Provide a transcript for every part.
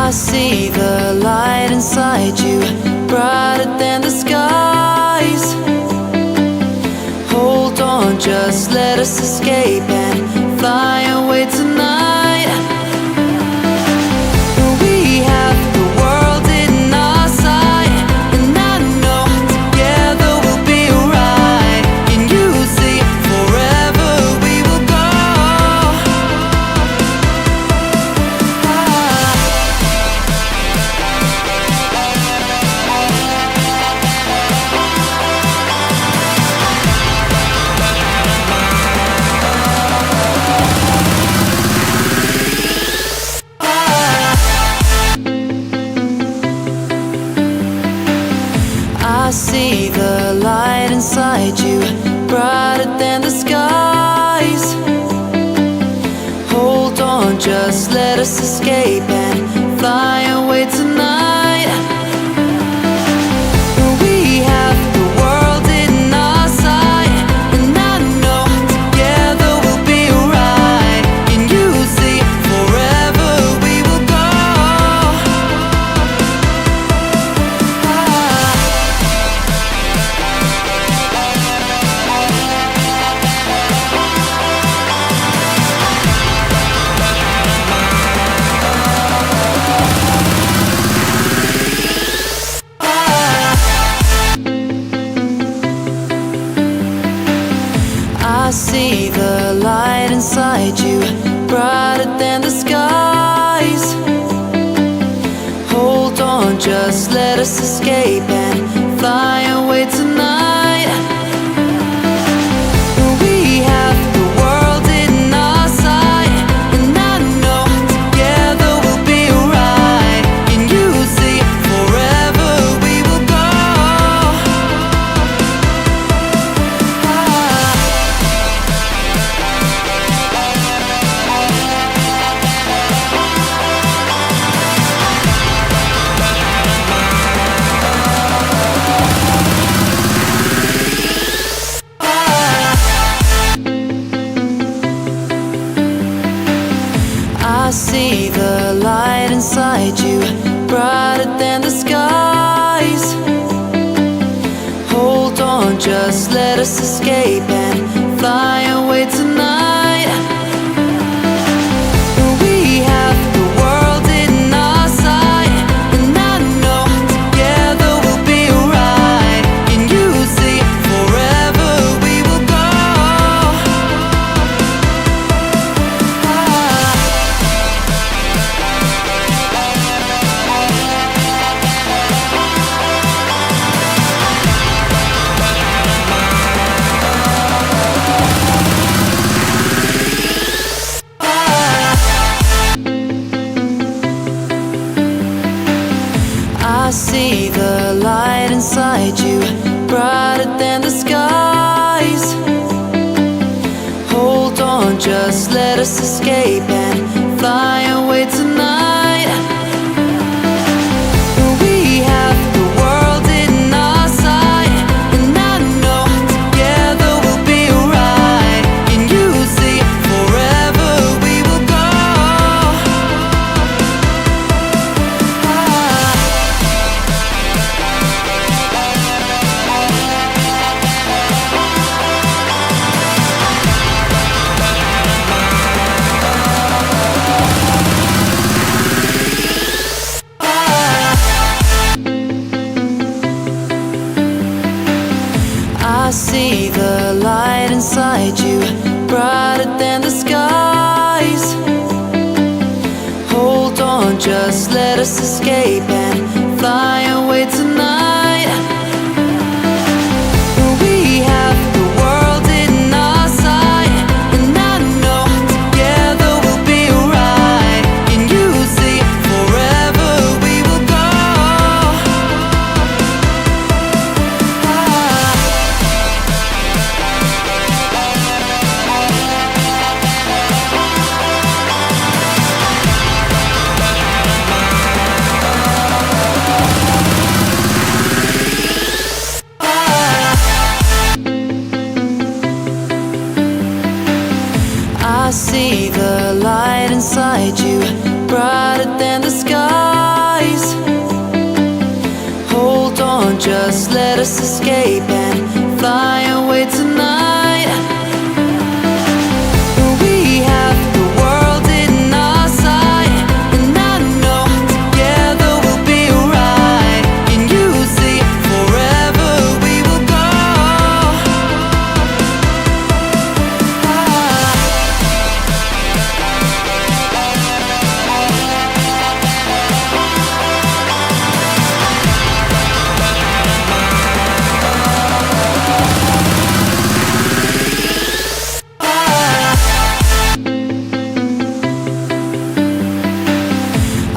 I see the light inside you, brighter than the skies. Hold on, just let us escape and fly away tonight. We have the world in our sight, and I know together we'll be alright. Can you see forever we will go? I see the light inside you, brighter than the skies. Hold on, just let us escape and fly away tonight. We have the world in our sight, and I know together we'll be alright. Can you see forever we will go? I see the light inside you, brighter than the skies. Hold on, just let us escape and fly away tonight. We have the world in our sight, and I know together we'll be alright. Can you see forever we will go? I see the light inside you, brighter than the skies. Hold on, just let us escape and fly away tonight. We have the world in our sight, and I know together we'll be alright. Can you see forever we will go? I see the light inside you, brighter than the skies. Hold on, just let us escape and fly away tonight. We have the world in our sight, and I know together we'll be alright. Can you see forever we will go? I see the light inside you, brighter than the skies. Hold on, just let us escape and fly away tonight. We have the world in our sight, and I know together we'll be alright. Can you see forever we will go? I see the light inside you, brighter than the sky. just let us escape and fly away tonight. We have the world in our sight, and I know together we'll be alright. Can you see forever we will go?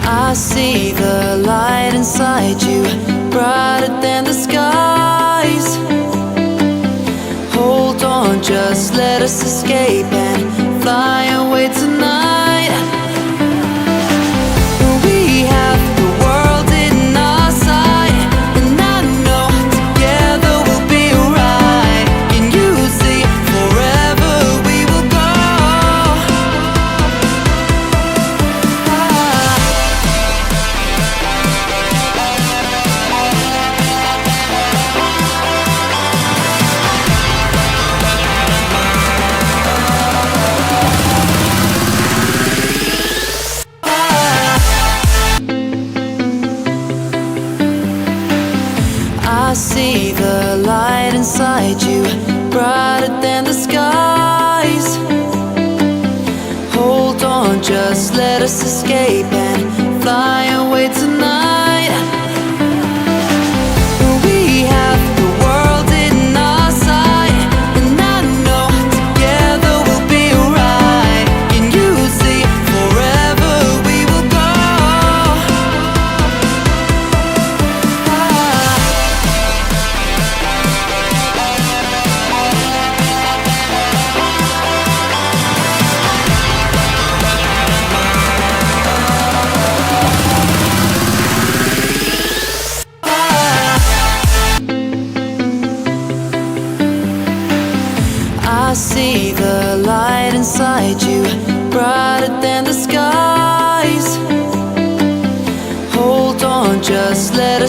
I see the light inside you, brighter than the skies. Hold on, just let us escape and fly away tonight. We have the world in our sight, and I know together we'll be alright. Can you see forever we will go? I see the light inside you, brighter than the skies. Hold on, just let us escape and fly away tonight. We have the world in our sight, and I know together we'll be alright. Can you see forever we will go? I see the light inside you, brighter than the skies. Hold on, just let us